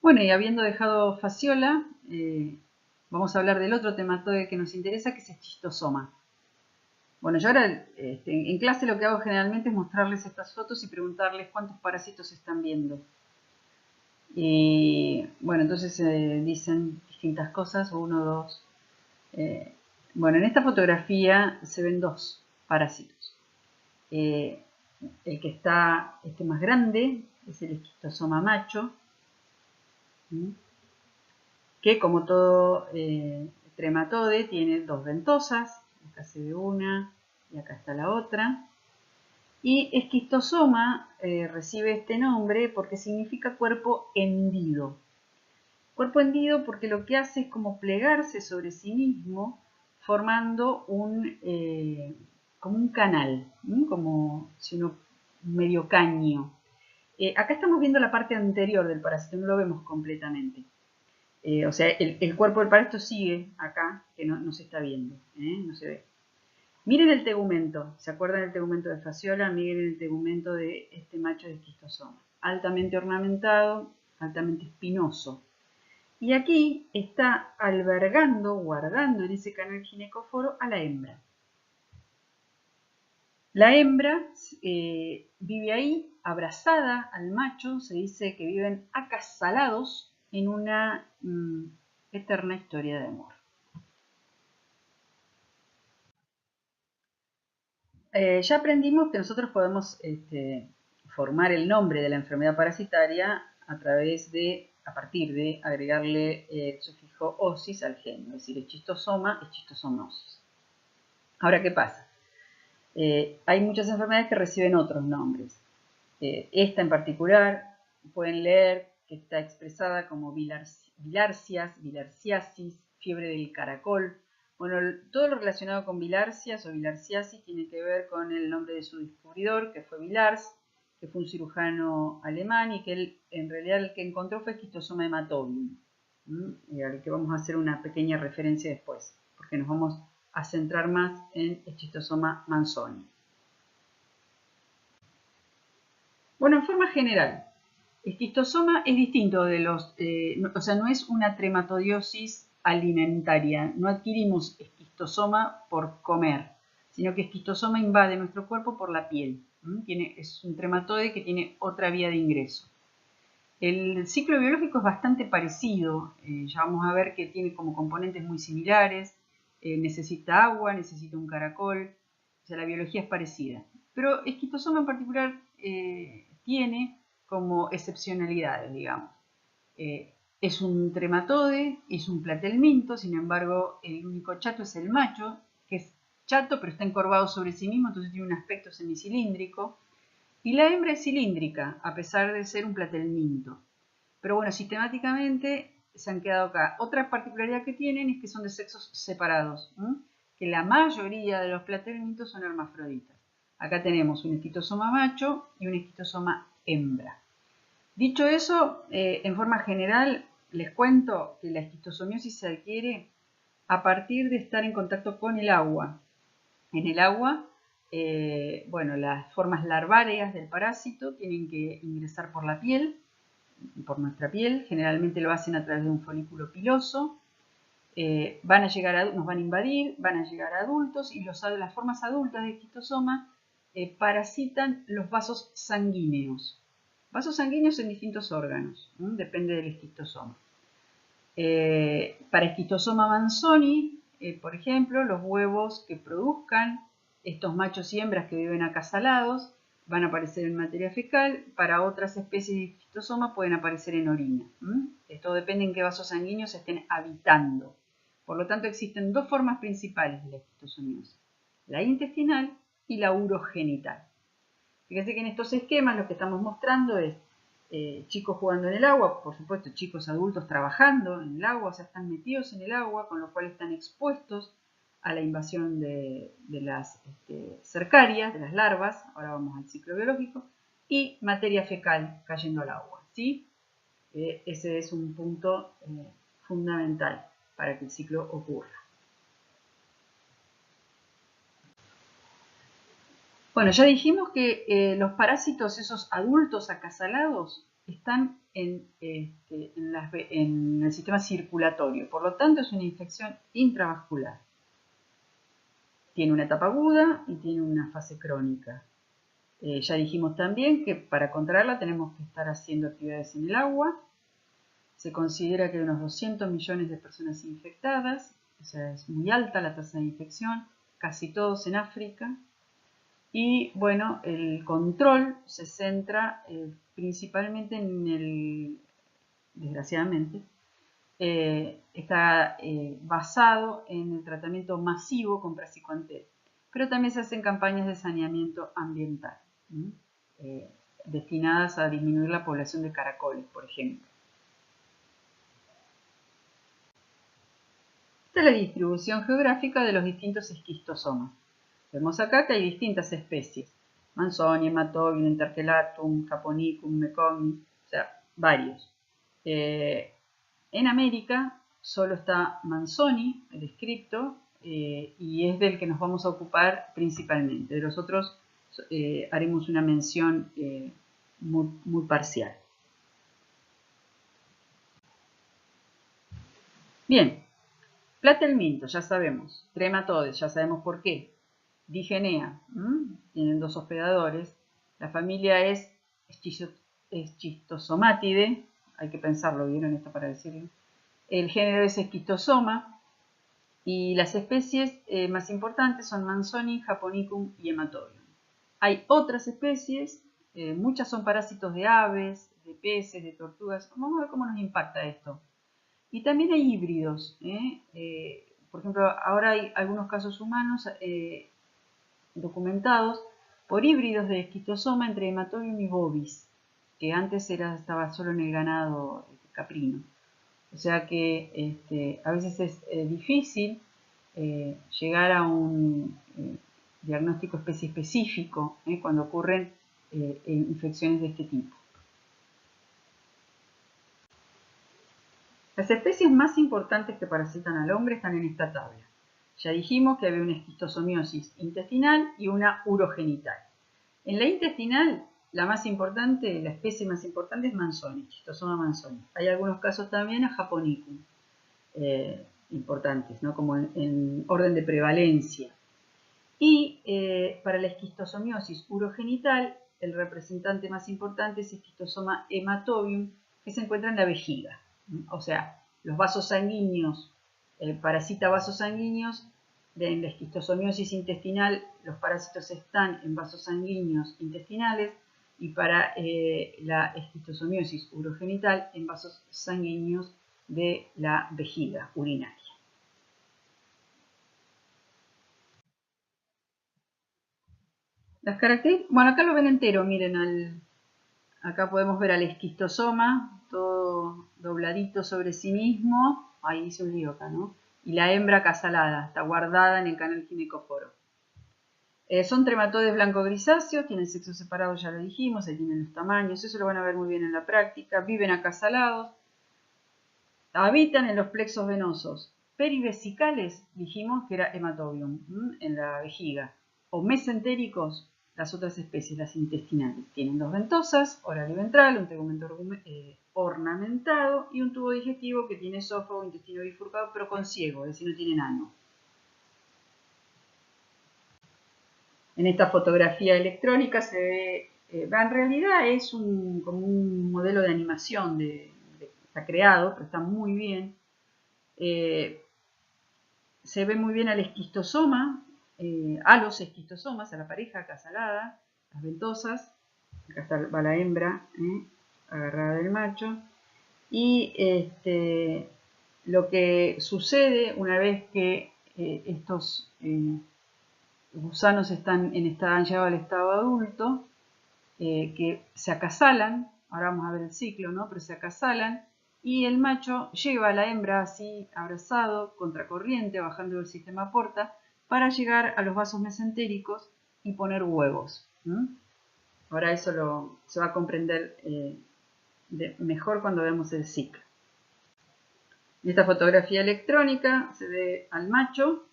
Bueno, y habiendo dejado fasciola, vamos a hablar del otro tematoide que nos interesa, que es el schistosoma. Bueno, yo ahora en clase lo que hago generalmente es mostrarles estas fotos y preguntarles cuántos parásitos están viendo. Y bueno, entonces dicen distintas cosas, uno, dos. Bueno, en esta fotografía se ven dos parásitos. El que está más grande es el schistosoma macho, que como todo trematode tiene dos ventosas. Acá se ve una y acá está la otra. Y esquistosoma recibe este nombre porque significa cuerpo hendido. Cuerpo hendido porque lo que hace es como plegarse sobre sí mismo, formando como un canal, como si uno medio caño. Acá estamos viendo la parte anterior del parásito, no lo vemos completamente. O sea, el cuerpo del parásito sigue acá, que no se está viendo, no se ve. Miren el tegumento, ¿se acuerdan del tegumento de fasciola? Miren el tegumento de este macho de esquistosoma. Altamente ornamentado, altamente espinoso. Y aquí está albergando, guardando en ese canal ginecóforo a la hembra. La hembra vive ahí, abrazada al macho, se dice que viven acasalados en una eterna historia de amor. Ya aprendimos que nosotros podemos formar el nombre de la enfermedad parasitaria a partir de agregarle el sufijo osis al gen, es decir, schistosoma, schistosomosis. Ahora, ¿qué pasa? Hay muchas enfermedades que reciben otros nombres. Esta en particular, pueden leer que está expresada como bilarcias, bilarciasis, fiebre del caracol. Bueno, todo lo relacionado con bilarcias o bilarciasis tiene que ver con el nombre de su descubridor, que fue Villars, que fue un cirujano alemán y que él, en realidad, el que encontró fue Schistosoma hematobium, al que vamos a hacer una pequeña referencia después, porque nos vamos a centrar más en Schistosoma manzoni. Bueno, en forma general, esquistosoma es distinto de los, o sea, no es una trematodiosis alimentaria, no adquirimos esquistosoma por comer, sino que esquistosoma invade nuestro cuerpo por la piel. Es un trematode que tiene otra vía de ingreso. El ciclo biológico es bastante parecido, ya vamos a ver que tiene como componentes muy similares, necesita agua, necesita un caracol, o sea, la biología es parecida. Pero esquistosoma en particular tiene como excepcionalidades, digamos. Es un trematode, es un platelminto, sin embargo, el único chato es el macho, que es chato pero está encorvado sobre sí mismo, entonces tiene un aspecto semicilíndrico. Y la hembra es cilíndrica, a pesar de ser un platelminto. Pero bueno, sistemáticamente se han quedado acá. Otra particularidad que tienen es que son de sexos separados, que la mayoría de los platelmintos son hermafroditas. Acá tenemos un esquistosoma macho y un esquistosoma hembra. Dicho eso, en forma general, les cuento que la esquistosomiosis se adquiere a partir de estar en contacto con el agua. En el agua, bueno, las formas larvarias del parásito tienen que ingresar por la piel, por nuestra piel, generalmente lo hacen a través de un folículo piloso, nos van a invadir, van a llegar a adultos y las formas adultas de esquistosoma parasitan los vasos sanguíneos. Vasos sanguíneos en distintos órganos, depende del esquistosoma. Para esquistosoma manzoni, por ejemplo, los huevos que produzcan estos machos y hembras que viven acasalados van a aparecer en materia fecal. Para otras especies de esquistosoma pueden aparecer en orina. Esto depende en qué vasos sanguíneos estén habitando. Por lo tanto, existen dos formas principales de la esquistosomiosis: la intestinal y la urogenital. Fíjense que en estos esquemas lo que estamos mostrando es chicos jugando en el agua, por supuesto chicos adultos trabajando en el agua, o sea, están metidos en el agua, con lo cual están expuestos a la invasión de las cercarias, de las larvas, ahora vamos al ciclo biológico, y materia fecal cayendo al agua, ¿sí? Ese es un punto fundamental para que el ciclo ocurra. Bueno, ya dijimos que los parásitos, esos adultos acasalados, están en el sistema circulatorio, por lo tanto es una infección intravascular. Tiene una etapa aguda y tiene una fase crónica. Ya dijimos también que para controlarla tenemos que estar haciendo actividades en el agua. Se considera que hay unos 200 millones de personas infectadas, o sea, es muy alta la tasa de infección, casi todos en África. Y bueno, el control se centra principalmente desgraciadamente, está basado en el tratamiento masivo con praziquantel, pero también se hacen campañas de saneamiento ambiental, destinadas a disminuir la población de caracoles, por ejemplo. Esta es la distribución geográfica de los distintos esquistosomas. Vemos acá que hay distintas especies: Manzoni, Hematobium, Intercalatum, Japonicum, Meconi, o sea, varios. En América solo está Manzoni, el descripto, y es del que nos vamos a ocupar principalmente. De los otros haremos una mención muy parcial. Bien, Platelminto, ya sabemos. Trematodes, ya sabemos por qué. Digenea, tienen dos hospedadores. La familia es Schistosomatidae, hay que pensarlo, ¿vieron esto para decirlo? El género es Esquistosoma y las especies más importantes son Manzoni, Japonicum y Hematobium. Hay otras especies, muchas son parásitos de aves, de peces, de tortugas. Vamos a ver cómo nos impacta esto. Y también hay híbridos. Por ejemplo, ahora hay algunos casos humanos documentados por híbridos de esquistosoma entre Hematobium y bovis, que antes estaba solo en el ganado caprino. O sea que a veces es difícil llegar a un diagnóstico especie específico cuando ocurren infecciones de este tipo. Las especies más importantes que parasitan al hombre están en esta tabla. Ya dijimos que había una esquistosomiosis intestinal y una urogenital. En la intestinal, la especie más importante es Manzoni, Schistosoma manzoni. Hay algunos casos también a Japonicum, importantes, ¿no? Como en orden de prevalencia. Y para la esquistosomiosis urogenital, el representante más importante es Schistosoma hematobium, que se encuentra en la vejiga. O sea, los vasos sanguíneos, parasita vasos sanguíneos. En la esquistosomiosis intestinal, los parásitos están en vasos sanguíneos intestinales, y para la esquistosomiosis urogenital, en vasos sanguíneos de la vejiga urinaria. Las características, bueno, acá lo ven entero, miren, acá podemos ver al esquistosoma, todo dobladito sobre sí mismo, ahí hice un lío acá, ¿no? Y la hembra acasalada, está guardada en el canal ginecóforo. Son trematodes blanco-grisáceos, tienen sexo separado, ya lo dijimos, ahí tienen los tamaños, eso lo van a ver muy bien en la práctica. Viven acasalados, habitan en los plexos venosos perivesicales, dijimos que era hematobium, en la vejiga, o mesentéricos, las otras especies, las intestinales. Tienen dos ventosas, oral y ventral, un tegumento ornamentado y un tubo digestivo que tiene esófago, intestino bifurcado, pero con ciego, es decir, no tienen ano. En esta fotografía electrónica se ve, en realidad es como un modelo de animación, está creado, pero está muy bien. Se ve muy bien al esquistosoma, a los esquistosomas, a la pareja acasalada, las ventosas. Acá va la hembra agarrada del macho. Y lo que sucede una vez que estos gusanos han llegado al estado adulto, que se acasalan, ahora vamos a ver el ciclo, ¿no? Pero se acasalan y el macho lleva a la hembra así abrazado, contracorriente, bajando del sistema porta, para llegar a los vasos mesentéricos y poner huevos. Ahora eso se va a comprender mejor cuando vemos el ciclo. En esta fotografía electrónica se ve al macho,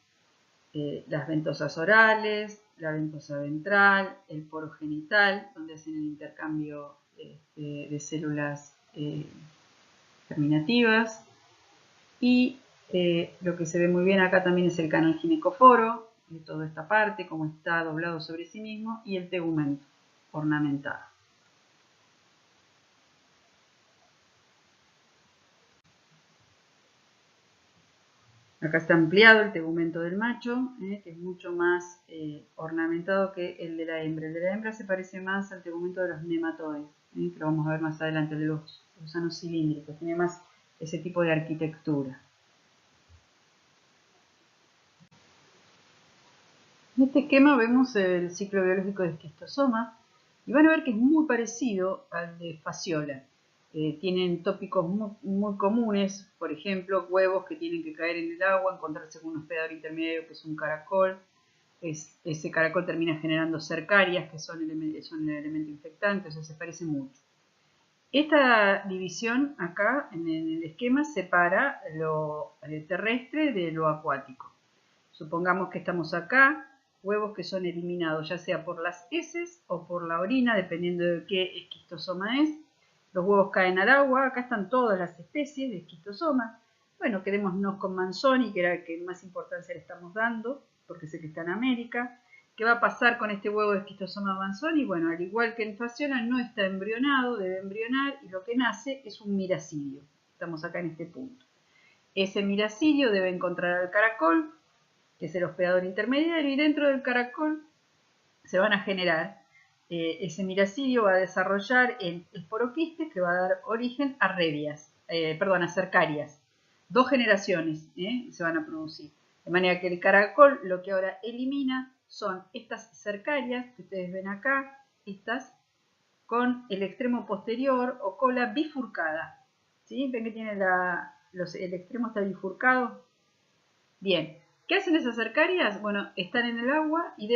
las ventosas orales, la ventosa ventral, el poro genital, donde hacen el intercambio de células germinativas. Y lo que se ve muy bien acá también es el canal ginecoforo, de toda esta parte, como está doblado sobre sí mismo, y el tegumento ornamentado. Acá está ampliado el tegumento del macho, que es mucho más ornamentado que el de la hembra. El de la hembra se parece más al tegumento de los nematodes, que lo vamos a ver más adelante, el de los gusanos cilíndricos. Tiene más ese tipo de arquitectura. En este esquema vemos el ciclo biológico de esquistosoma y van a ver que es muy parecido al de fasciola. Tienen tópicos muy comunes, por ejemplo, huevos que tienen que caer en el agua, encontrarse con un hospedador intermedio que es un caracol. Ese caracol termina generando cercarias, que son el elemento infectante, o sea, se parece mucho. Esta división acá en el esquema separa lo terrestre de lo acuático. Supongamos que estamos acá, huevos que son eliminados ya sea por las heces o por la orina, dependiendo de qué esquistosoma es. Los huevos caen al agua, acá están todas las especies de esquistosoma. Bueno, quedémonos con Manzoni, que era el que más importancia le estamos dando, porque sé que está en América. ¿Qué va a pasar con este huevo de esquistosoma Manzoni? Bueno, al igual que en fasciola, no está embrionado, debe embrionar, y lo que nace es un miracidio. Estamos acá en este punto. Ese miracidio debe encontrar al caracol, que es el hospedador intermediario, y dentro del caracol se van a generar, ese miracidio va a desarrollar el esporoquiste que va a dar origen a revias, a cercarias. 2 generaciones se van a producir. De manera que el caracol lo que ahora elimina son estas cercarias que ustedes ven acá, estas con el extremo posterior o cola bifurcada. ¿Sí? ¿Ven que tiene el extremo está bifurcado? Bien, ¿qué hacen esas cercarias? Bueno, están en el agua y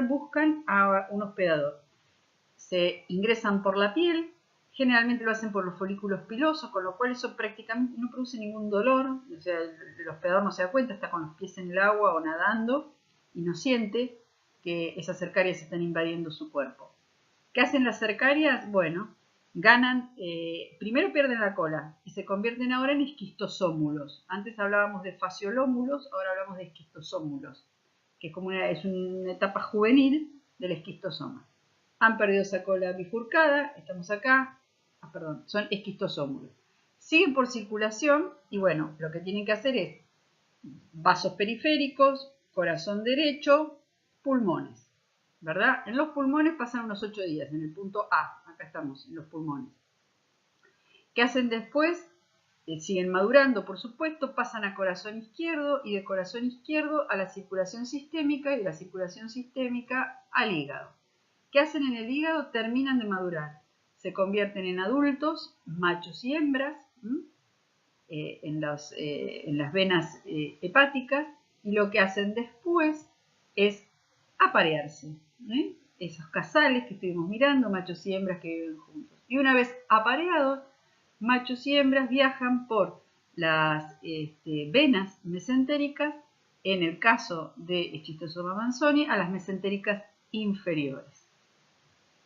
buscan a un hospedador. Se ingresan por la piel, generalmente lo hacen por los folículos pilosos, con lo cual eso prácticamente no produce ningún dolor, o sea, el hospedador no se da cuenta, está con los pies en el agua o nadando y no siente que esas cercarias están invadiendo su cuerpo. ¿Qué hacen las cercarias? Bueno, ganan, primero pierden la cola y se convierten ahora en esquistosómulos. Antes hablábamos de fasciolómulos, ahora hablamos de esquistosómulos, que es una etapa juvenil del esquistosoma. Han perdido esa cola bifurcada, estamos acá, son esquistosómulos. Siguen por circulación y bueno, lo que tienen que hacer es vasos periféricos, corazón derecho, pulmones. ¿Verdad? En los pulmones pasan unos 8 días, en el punto A, acá estamos, en los pulmones. ¿Qué hacen después? Siguen madurando, por supuesto, pasan a corazón izquierdo y de corazón izquierdo a la circulación sistémica y de la circulación sistémica al hígado. ¿Qué hacen en el hígado? Terminan de madurar. Se convierten en adultos, machos y hembras, en las venas hepáticas, y lo que hacen después es aparearse. Esos casales que estuvimos mirando, machos y hembras que viven juntos. Y una vez apareados, machos y hembras viajan por las venas mesentéricas, en el caso de Schistosoma manzoni, a las mesentéricas inferiores.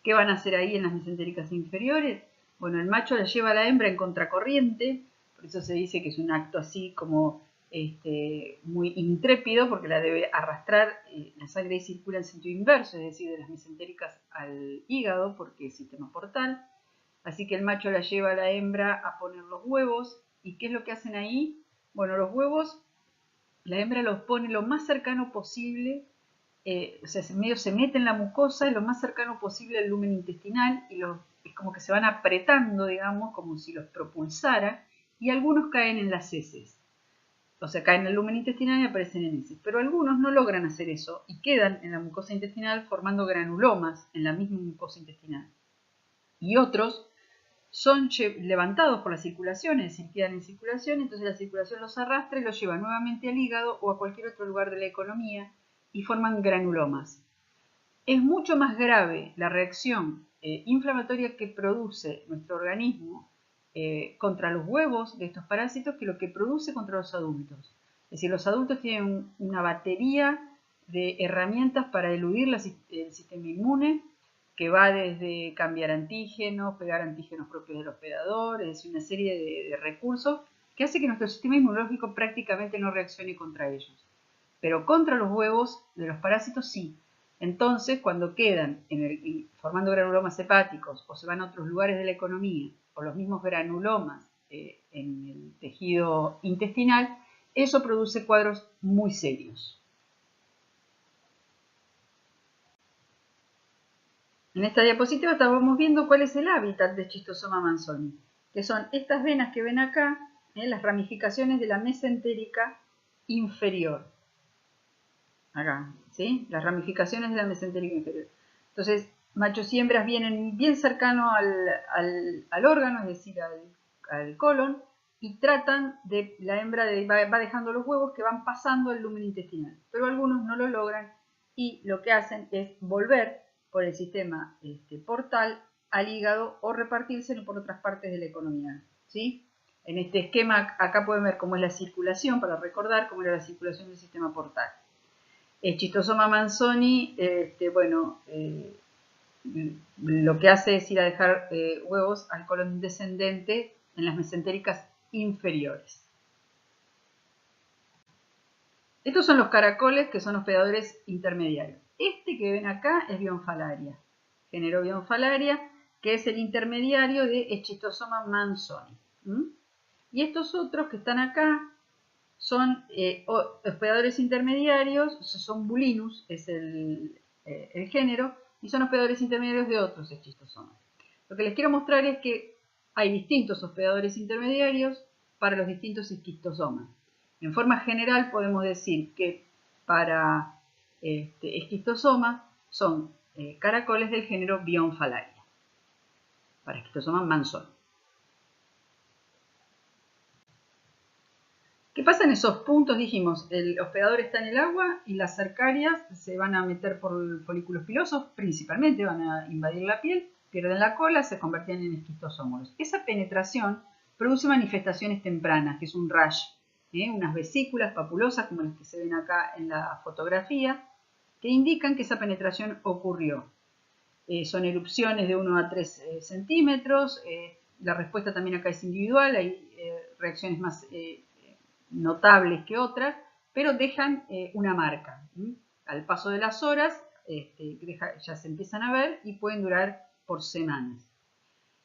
¿Qué van a hacer ahí en las mesentéricas inferiores? Bueno, el macho la lleva a la hembra en contracorriente, por eso se dice que es un acto así como muy intrépido, porque la debe arrastrar, la sangre circula en sentido inverso, es decir, de las mesentéricas al hígado, porque es sistema portal. Así que el macho la lleva a la hembra a poner los huevos. ¿Y qué es lo que hacen ahí? Bueno, los huevos, la hembra los pone lo más cercano posible, o sea, medio se mete en la mucosa lo más cercano posible al lumen intestinal y es como que se van apretando, digamos, como si los propulsara, y algunos caen en las heces. O sea, caen en el lumen intestinal y aparecen en heces. Pero algunos no logran hacer eso y quedan en la mucosa intestinal formando granulomas en la misma mucosa intestinal. Y otros son levantados por la circulación, es decir, quedan en circulación, entonces la circulación los arrastra y los lleva nuevamente al hígado o a cualquier otro lugar de la economía y forman granulomas. Es mucho más grave la reacción inflamatoria que produce nuestro organismo contra los huevos de estos parásitos que lo que produce contra los adultos. Es decir, los adultos tienen una batería de herramientas para eludir el sistema inmune, que va desde cambiar antígenos, pegar antígenos propios del hospedador, es decir, una serie de recursos que hace que nuestro sistema inmunológico prácticamente no reaccione contra ellos. Pero contra los huevos de los parásitos sí. Entonces, cuando quedan formando granulomas hepáticos o se van a otros lugares de la economía, o los mismos granulomas en el tejido intestinal, eso produce cuadros muy serios. En esta diapositiva estábamos viendo cuál es el hábitat de Schistosoma manzoni, que son estas venas que ven acá, las ramificaciones de la mesentérica inferior. Acá, ¿sí? Las ramificaciones de la mesentérica inferior. Entonces, machos y hembras vienen bien cercano al órgano, es decir, al colon, y tratan de, la hembra va dejando los huevos que van pasando el lumen intestinal, pero algunos no lo logran y lo que hacen es volver por el sistema portal al hígado o repartírselo por otras partes de la economía, ¿sí? En este esquema acá pueden ver cómo es la circulación, para recordar cómo era la circulación del sistema portal. El Schistosoma manzoni, lo que hace es ir a dejar huevos al colon descendente en las mesentéricas inferiores. Estos son los caracoles que son hospedadores intermediarios. Este que ven acá es Bionfalaria, género Bionfalaria, que es el intermediario de Schistosoma manzoni. Y estos otros que están acá son hospedadores intermediarios, son Bulinus, es el género, y son hospedadores intermediarios de otros eschistosomas. Lo que les quiero mostrar es que hay distintos hospedadores intermediarios para los distintos esquistosomas. En forma general podemos decir que para esquistosomas son caracoles del género Bionfalaria, para esquistosoma manzoni. ¿Qué pasa en esos puntos? Dijimos, el hospedador está en el agua y las cercarias se van a meter por folículos pilosos, principalmente van a invadir la piel, pierden la cola, se convierten en esquistosómoros. Esa penetración produce manifestaciones tempranas, que es un rash, unas vesículas papulosas como las que se ven acá en la fotografía, que indican que esa penetración ocurrió. Son erupciones de 1 a 3 centímetros, la respuesta también acá es individual, hay reacciones más notables que otras, pero dejan una marca. Al paso de las horas ya se empiezan a ver y pueden durar por semanas.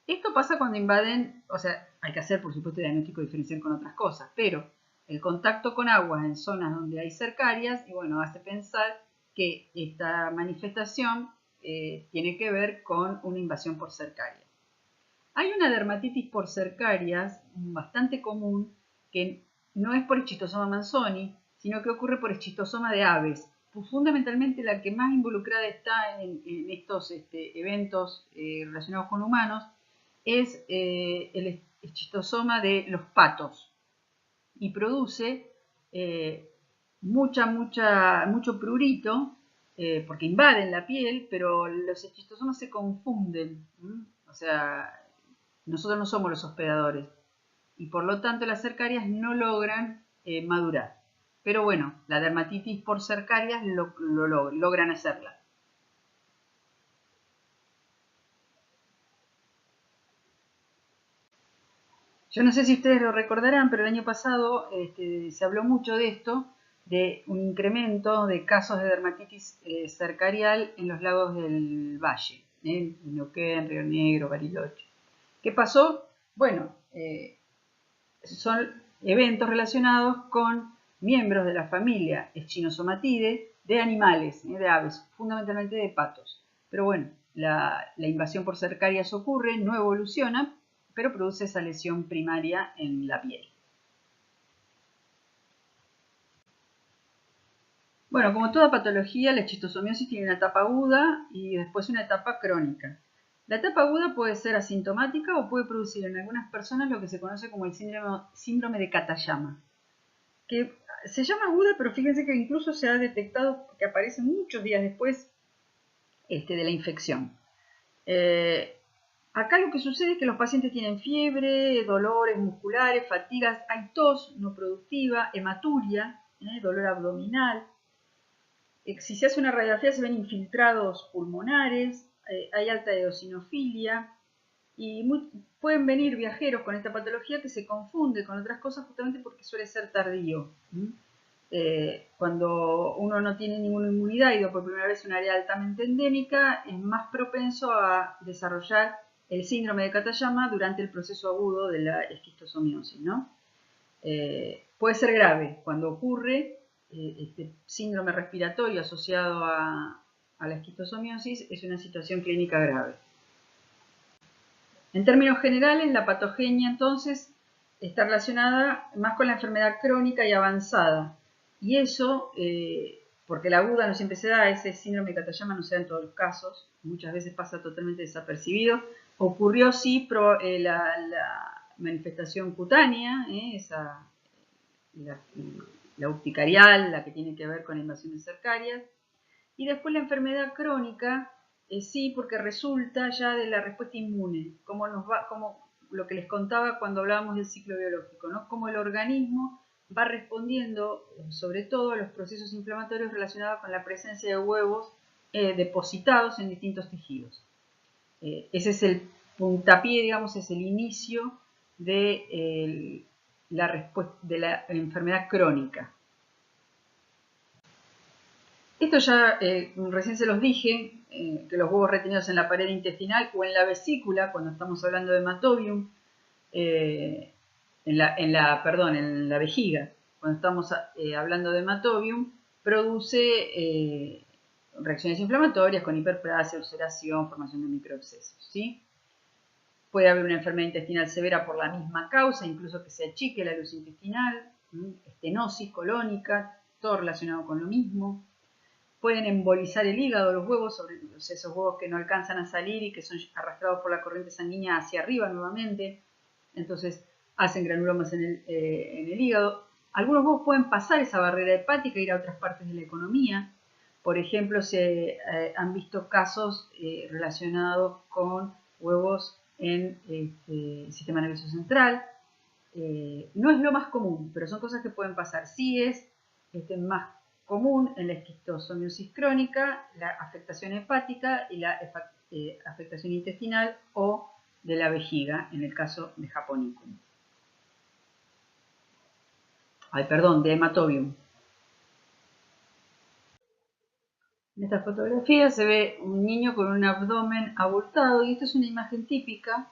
Esto pasa cuando invaden, o sea, hay que hacer por supuesto diagnóstico diferencial con otras cosas, pero el contacto con aguas en zonas donde hay cercarias, y bueno, hace pensar que esta manifestación tiene que ver con una invasión por cercarias. Hay una dermatitis por cercarias bastante común que no es por Schistosoma manzoni, sino que ocurre por Schistosoma de aves. Fundamentalmente la que más involucrada está en estos eventos relacionados con humanos es el Schistosoma de los patos y produce mucho prurito porque invaden la piel, pero los esquistosomas se confunden. O sea, nosotros no somos los hospedadores y por lo tanto las cercarias no logran madurar. Pero bueno, la dermatitis por cercarias logran hacerla. Yo no sé si ustedes lo recordarán, pero el año pasado se habló mucho de esto, de un incremento de casos de dermatitis cercarial en los lagos del Valle, en Neuquén, Río Negro, Bariloche. ¿Qué pasó? Bueno, son eventos relacionados con miembros de la familia Echinozomatidae de animales, de aves, fundamentalmente de patos. Pero bueno, la invasión por cercarias ocurre, no evoluciona, pero produce esa lesión primaria en la piel. Bueno, como toda patología, la esquistosomiasis tiene una etapa aguda y después una etapa crónica. La etapa aguda puede ser asintomática o puede producir en algunas personas lo que se conoce como el síndrome de Katayama, que se llama aguda, pero fíjense que incluso se ha detectado que aparece muchos días después de la infección. Acá lo que sucede es que los pacientes tienen fiebre, dolores musculares, fatigas, hay tos no productiva, hematuria, dolor abdominal. Si se hace una radiografía se ven infiltrados pulmonares, hay alta eosinofilia y pueden venir viajeros con esta patología que se confunde con otras cosas justamente porque suele ser tardío. Cuando uno no tiene ninguna inmunidad y por primera vez en un área altamente endémica, es más propenso a desarrollar el síndrome de Katayama durante el proceso agudo de la esquistosomiosis, ¿no? Puede ser grave cuando ocurre este síndrome respiratorio asociado a la esquistosomiosis, es una situación clínica grave. En términos generales, la patogenia entonces está relacionada más con la enfermedad crónica y avanzada. Y eso, porque la aguda no siempre se da, ese síndrome de Katayama no se da en todos los casos, muchas veces pasa totalmente desapercibido. Ocurrió sí la manifestación cutánea, la urticarial, la que tiene que ver con invasiones cercarias, y después la enfermedad crónica, sí, porque resulta ya de la respuesta inmune, como lo que les contaba cuando hablábamos del ciclo biológico, ¿no? Cómo el organismo va respondiendo sobre todo a los procesos inflamatorios relacionados con la presencia de huevos depositados en distintos tejidos. Ese es el puntapié, digamos, es el inicio de la enfermedad crónica. Esto ya recién se los dije, que los huevos retenidos en la pared intestinal o en la vesícula, cuando estamos hablando de hematobium, en la vejiga, cuando estamos hablando de hematobium, produce reacciones inflamatorias con hiperplasia, ulceración, formación de microexcesos, ¿sí? Puede haber una enfermedad intestinal severa por la misma causa, incluso que se achique la luz intestinal, estenosis colónica, todo relacionado con lo mismo. Pueden embolizar el hígado, los huevos, esos huevos que no alcanzan a salir y que son arrastrados por la corriente sanguínea hacia arriba nuevamente. Entonces hacen granulomas en el hígado. Algunos huevos pueden pasar esa barrera hepática e ir a otras partes de la economía. Por ejemplo, se han visto casos relacionados con huevos en el sistema nervioso central. No es lo más común, pero son cosas que pueden pasar. Sí es más común en la esquistosomiosis crónica, la afectación hepática y la afectación intestinal o de la vejiga, en el caso de Japonicum. De hematobium. En esta fotografía se ve un niño con un abdomen abultado y esto es una imagen típica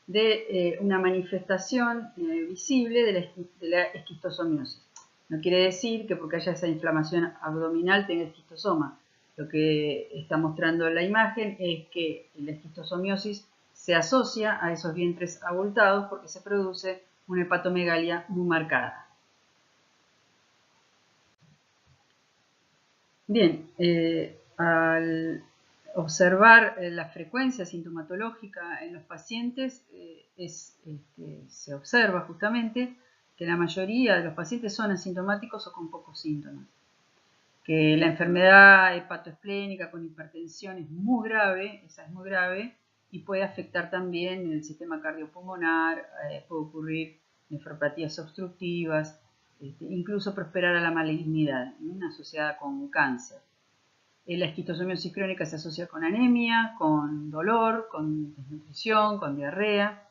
de una manifestación visible de la esquistosomiosis. No quiere decir que porque haya esa inflamación abdominal tenga esquistosoma. Lo que está mostrando la imagen es que la esquistosomiosis se asocia a esos vientres abultados porque se produce una hepatomegalia muy marcada. Bien, al observar la frecuencia sintomatológica en los pacientes, se observa justamente que la mayoría de los pacientes son asintomáticos o con pocos síntomas. Que la enfermedad hepatoesplénica con hipertensión es muy grave, esa es muy grave, y puede afectar también el sistema cardiopulmonar, puede ocurrir nefropatías obstructivas, incluso prosperar a la malignidad, asociada con cáncer. La esquistosomiosis crónica se asocia con anemia, con dolor, con desnutrición, con diarrea.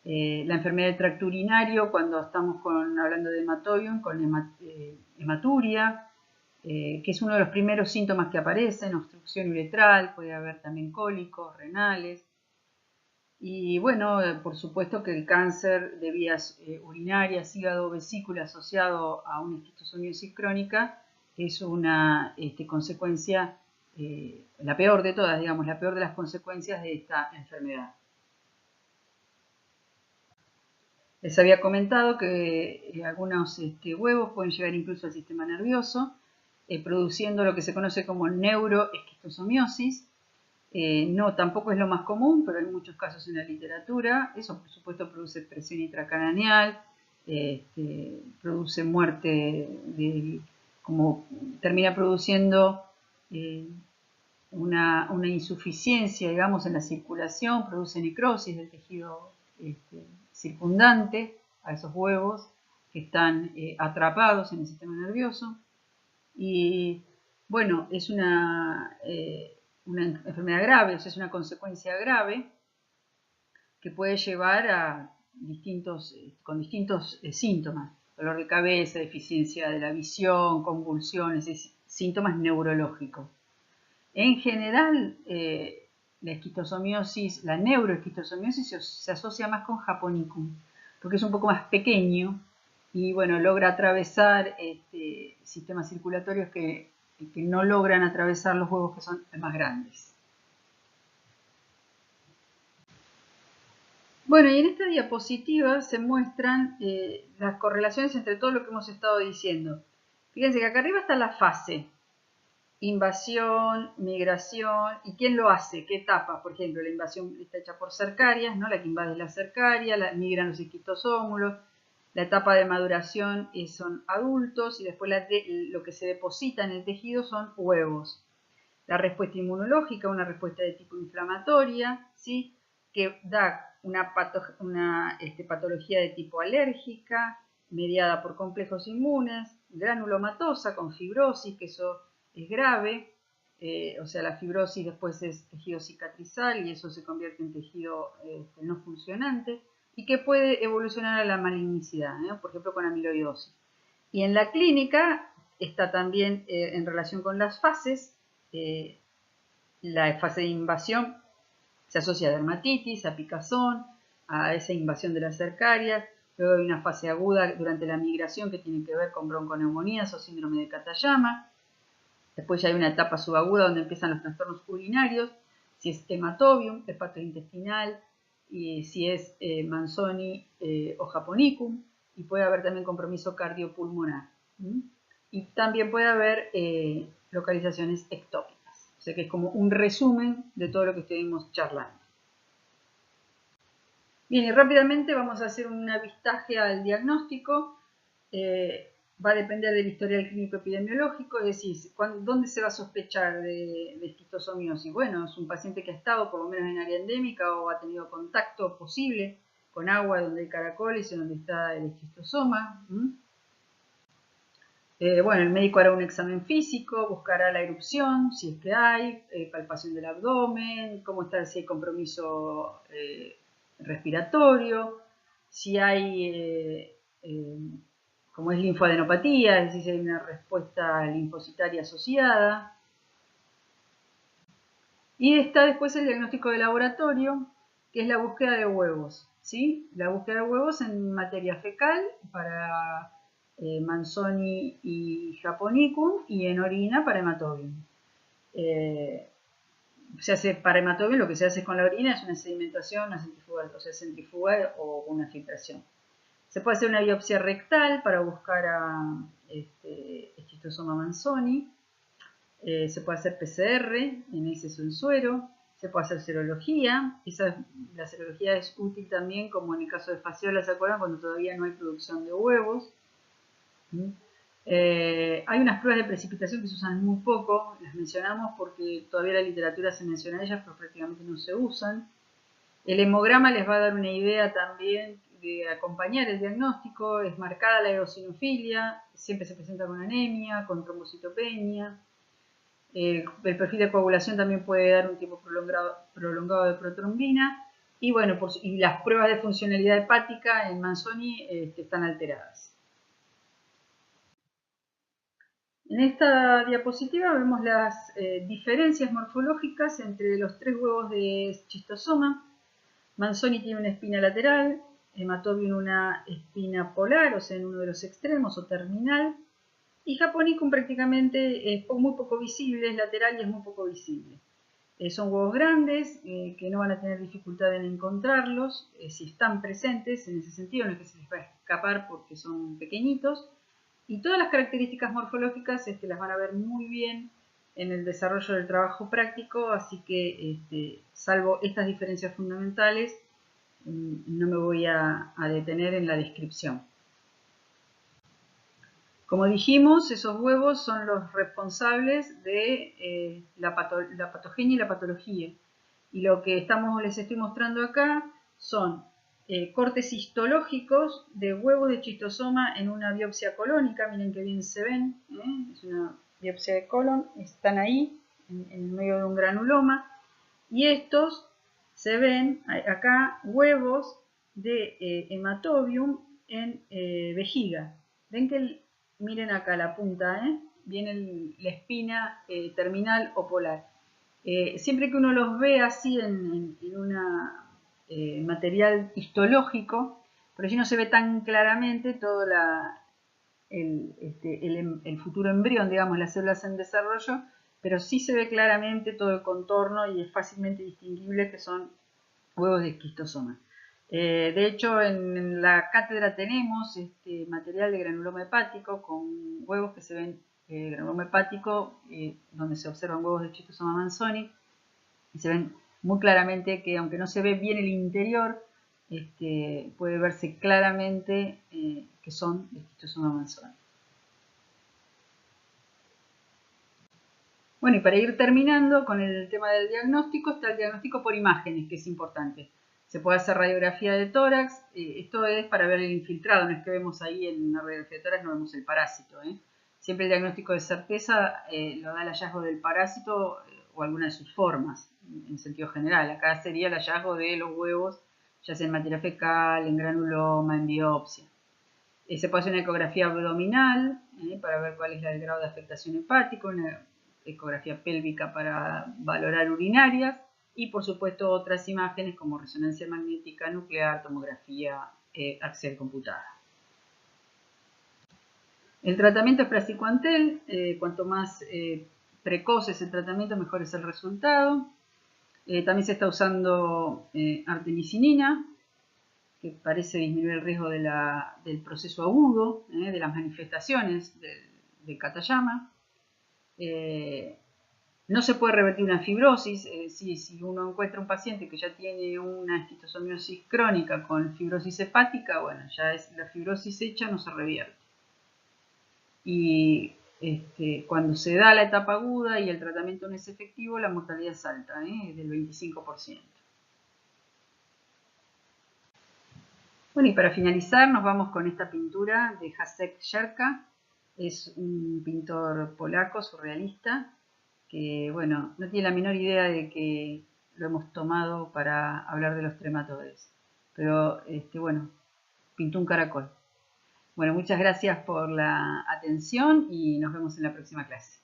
La enfermedad del tracto urinario, cuando estamos hablando de hematobium, con hematuria, que es uno de los primeros síntomas que aparecen, obstrucción uretral, puede haber también cólicos renales. Y bueno, por supuesto que el cáncer de vías urinarias, hígado, vesícula asociado a una esquistosomiosis crónica es una consecuencia, la peor de todas, digamos, la peor de las consecuencias de esta enfermedad. Les había comentado que algunos huevos pueden llegar incluso al sistema nervioso, produciendo lo que se conoce como neuroesquistosomiosis. No, tampoco es lo más común, pero hay muchos casos en la literatura. Eso, por supuesto, produce presión intracraneal, produce muerte, termina produciendo una insuficiencia, digamos, en la circulación, produce necrosis del tejido circundante a esos huevos que están atrapados en el sistema nervioso. Y Bueno, es una enfermedad grave, o sea, es una consecuencia grave que puede llevar a con distintos síntomas. Dolor de cabeza, deficiencia de la visión, convulsiones, síntomas neurológicos. En general, la esquistosomiosis, la neuroesquistosomiosis se asocia más con Japonicum, porque es un poco más pequeño y bueno, logra atravesar sistemas circulatorios que no logran atravesar los huevos que son más grandes. Bueno, y en esta diapositiva se muestran las correlaciones entre todo lo que hemos estado diciendo. Fíjense que acá arriba está la fase, invasión, migración, ¿y quién lo hace? ¿Qué etapa? Por ejemplo, la invasión está hecha por cercarias, ¿no? La que invade es la cercaria, migran los esquistosómulos, la etapa de maduración son adultos y después lo que se deposita en el tejido son huevos. La respuesta inmunológica, una respuesta de tipo inflamatoria, ¿sí? Que da una patología de tipo alérgica, mediada por complejos inmunes, granulomatosa con fibrosis, que eso es grave, o sea, la fibrosis después es tejido cicatrizal y eso se convierte en tejido no funcionante y que puede evolucionar a la malignicidad, por ejemplo con amiloidosis. Y en la clínica está también en relación con las fases, la fase de invasión se asocia a dermatitis, a picazón, a esa invasión de las cercarias. Luego hay una fase aguda durante la migración que tiene que ver con bronconeumonías o síndrome de Katayama. Después ya hay una etapa subaguda donde empiezan los trastornos urinarios, si es hematobium, hepatointestinal, y si es Manzoni o Japonicum, y puede haber también compromiso cardiopulmonar. Y también puede haber localizaciones ectópicas. O sea que es como un resumen de todo lo que estuvimos charlando. Bien, y rápidamente vamos a hacer un avistaje al diagnóstico. Va a depender del historial clínico epidemiológico, es decir, ¿dónde se va a sospechar de esquistosomiosis? Bueno, es un paciente que ha estado por lo menos en área endémica o ha tenido contacto posible con agua donde hay caracoles y donde está el esquistosoma. Bueno, el médico hará un examen físico, buscará la erupción, si es que hay, palpación del abdomen, cómo está, si hay compromiso respiratorio, si hay, como es linfoadenopatía, es decir, si hay una respuesta linfocitaria asociada. Y está después el diagnóstico de laboratorio, que es la búsqueda de huevos, ¿sí? La búsqueda de huevos en materia fecal para Manzoni y Japonicum y en orina para hematobium. Se hace para hematobium, lo que se hace con la orina es una sedimentación, una centrifugal, o sea, centrifugal o una filtración. Se puede hacer una biopsia rectal para buscar a esquistosoma Manzoni. Se puede hacer PCR en exceso en suero. Se puede hacer serología. La serología es útil también, como en el caso de fasciola, ¿se acuerdan? Cuando todavía no hay producción de huevos. Hay unas pruebas de precipitación que se usan muy poco, las mencionamos porque todavía la literatura se menciona ellas, pero prácticamente no se usan. El hemograma les va a dar una idea también de acompañar el diagnóstico, es marcada la eosinofilia, siempre se presenta con anemia, con trombocitopenia. El perfil de coagulación también puede dar un tiempo prolongado de protrombina. Y bueno, y las pruebas de funcionalidad hepática en Manzoni están alteradas. En esta diapositiva vemos las diferencias morfológicas entre los tres huevos de esquistosoma. Manzoni tiene una espina lateral, hematobium una espina polar, o sea, en uno de los extremos o terminal, y Japonicum prácticamente es muy poco visible, es lateral y es muy poco visible. Son huevos grandes que no van a tener dificultad en encontrarlos si están presentes, en ese sentido no es que se les va a escapar porque son pequeñitos, y todas las características morfológicas las van a ver muy bien en el desarrollo del trabajo práctico, así que salvo estas diferencias fundamentales, no me voy a detener en la descripción. Como dijimos, esos huevos son los responsables de la patogenia y la patología. Y lo que les estoy mostrando acá son cortes histológicos de huevos de esquistosoma en una biopsia colónica. Miren qué bien se ven. Es una biopsia de colon, están ahí, en medio de un granuloma, y estos se ven acá huevos de hematobium en vejiga. Ven que, miren acá la punta, viene la espina terminal o polar. Siempre que uno los ve así en un material histológico, por allí no se ve tan claramente todo el futuro embrión, digamos, las células en desarrollo, pero sí se ve claramente todo el contorno y es fácilmente distinguible que son huevos de esquistosoma. De hecho, en la cátedra tenemos material de granuloma hepático con huevos que se ven, granuloma hepático, donde se observan huevos de esquistosoma manzoni, y se ven muy claramente que, aunque no se ve bien el interior, puede verse claramente que son de esquistosoma manzoni. Bueno, y para ir terminando con el tema del diagnóstico, está el diagnóstico por imágenes, que es importante. Se puede hacer radiografía de tórax, esto es para ver el infiltrado, no es que vemos ahí en la radiografía de tórax, no vemos el parásito. Siempre el diagnóstico de certeza lo da el hallazgo del parásito o alguna de sus formas, en sentido general. Acá sería el hallazgo de los huevos, ya sea en materia fecal, en granuloma, en biopsia. Se puede hacer una ecografía abdominal para ver cuál es el grado de afectación hepática, una ecografía pélvica para valorar urinarias y por supuesto otras imágenes como resonancia magnética nuclear, tomografía axial computada. El tratamiento es praziquantel, cuanto más precoz es el tratamiento mejor es el resultado. También se está usando artemisinina, que parece disminuir el riesgo del proceso agudo, de las manifestaciones del Katayama. No se puede revertir una fibrosis, si uno encuentra un paciente que ya tiene una esquistosomiosis crónica con fibrosis hepática, bueno, ya es la fibrosis hecha, no se revierte. Y cuando se da la etapa aguda y el tratamiento no es efectivo, la mortalidad es alta, del 25%. Bueno, y para finalizar nos vamos con esta pintura de Jacek Jerka. Es un pintor polaco, surrealista, que, bueno, no tiene la menor idea de que lo hemos tomado para hablar de los trematodes. Pero, bueno, pintó un caracol. Bueno, muchas gracias por la atención y nos vemos en la próxima clase.